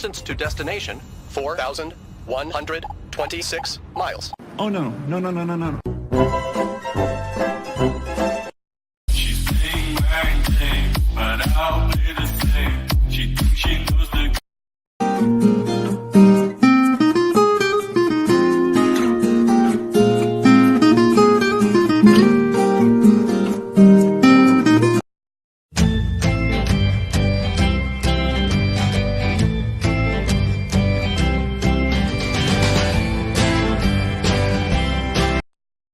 Distance to destination, 4,126 miles. Oh no, no, no, no, no, no. She's saying my name, but I'll play the same. She knows the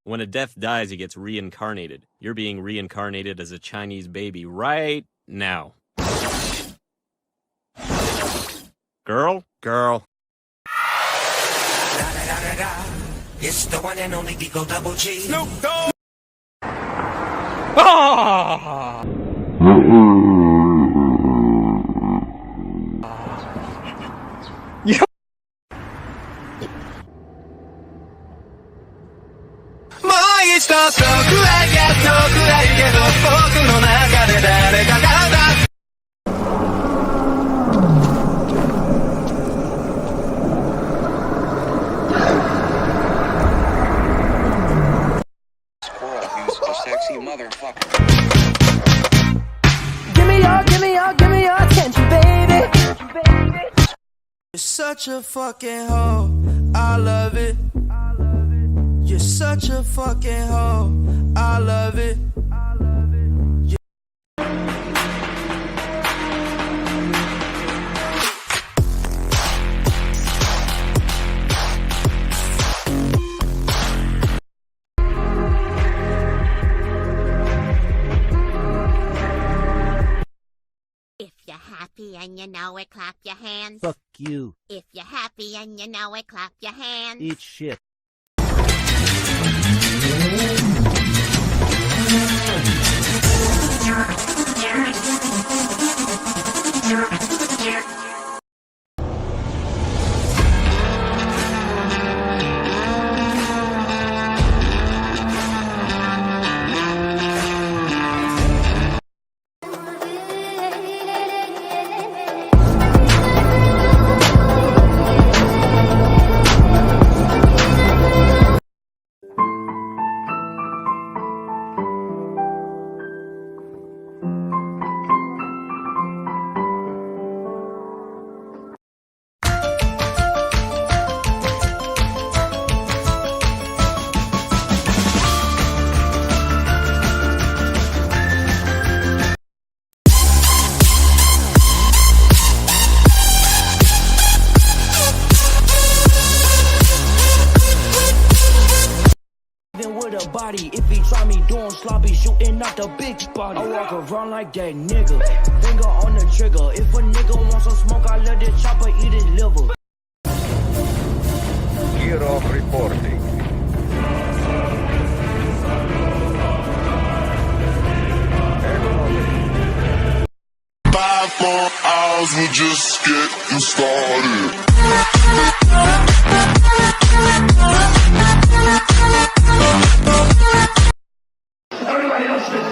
When a death dies, he gets reincarnated. You're being reincarnated as a Chinese baby right now. Girl? Girl. It's the one and only Digo Double G. Snoop Dogg! Ah! Sexy motherfucker. Give me your attention, baby. You're such a fucking hoe. I love it. You're such a fucking hoe. I love it. Happy and you know it, clap your hands. Fuck you. If you're happy and you know it, clap your hands. Eat shit. Body. If he try me doing sloppy, shooting out the big body. I walk around like that nigga, finger on the trigger. If a nigga wants some smoke, I let the chopper eat his liver. Gear off reporting. 5 more hours, we're just getting started. Everybody listen.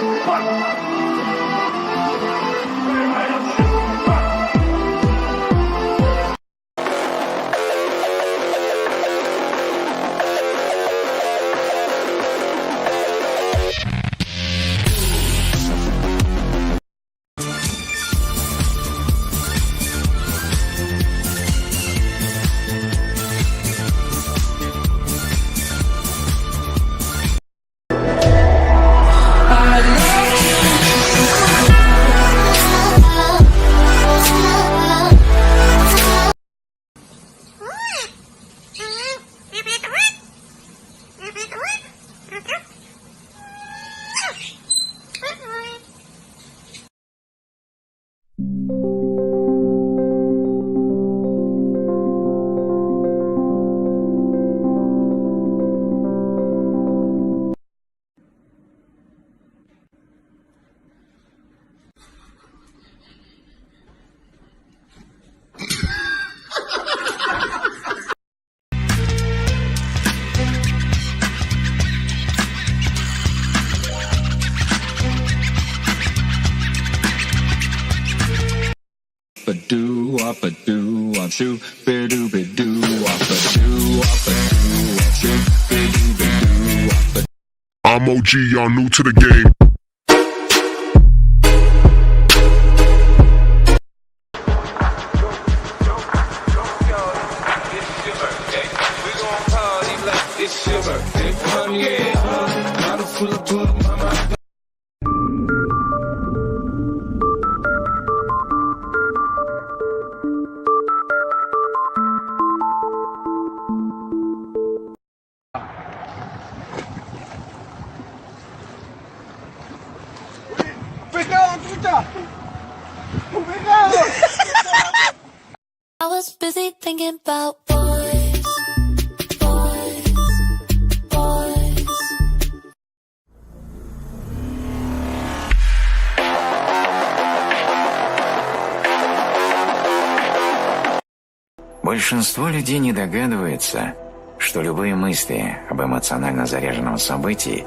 wop a doo wop shoop be doo be doo wop a doo wop a doo wop shoop be doo be doo wop a. I'm OG, y'all new to the game. It's your birthday, yeah. Bottle full of bug, mama. I was busy thinking about boys, boys, boys. Большинство людей не догадывается, что любые мысли об эмоционально заряженном событии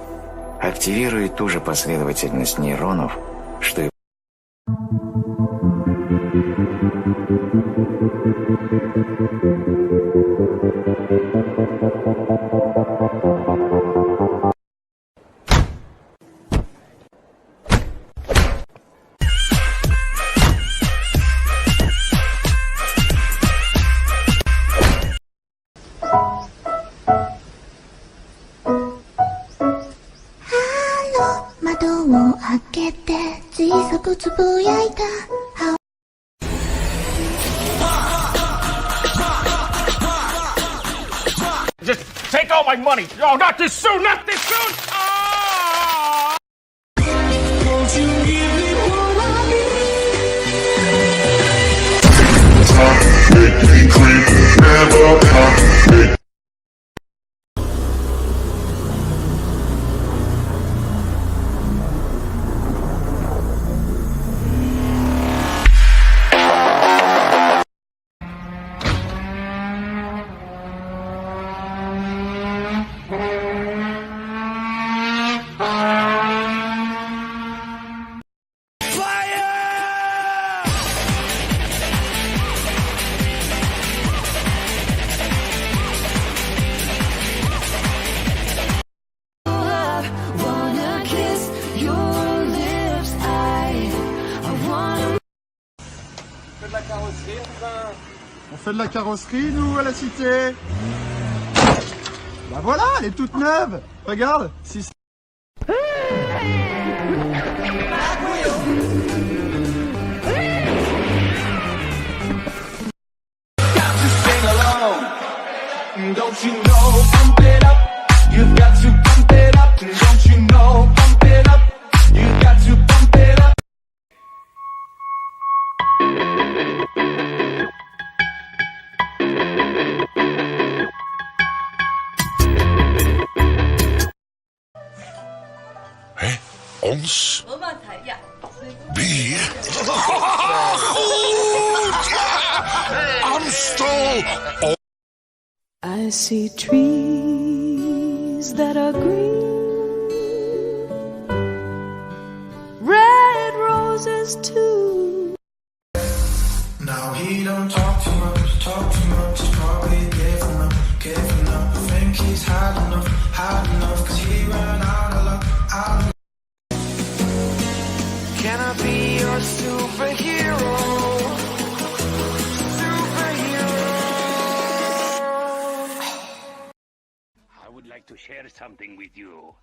активируют ту же последовательность нейронов, что и Just take all my money. Oh, not this soon, not this soon. Oh! Won't you give me what I Make me creep, never come. On fait de la carrosserie, nous, à la cité. Bah voilà, elle est toute neuve. Regarde, si... Don't you know, pump it up. You've got to pump it up. Don't you know, pump it up. You've got to pump it up. Ons? Bier? Amstel! I see trees that are green, red roses too. Now he don't talk too much, he's probably giving up. I think he's hard enough, cause he ran out of luck, Can I be your superhero? I would like to share something with you.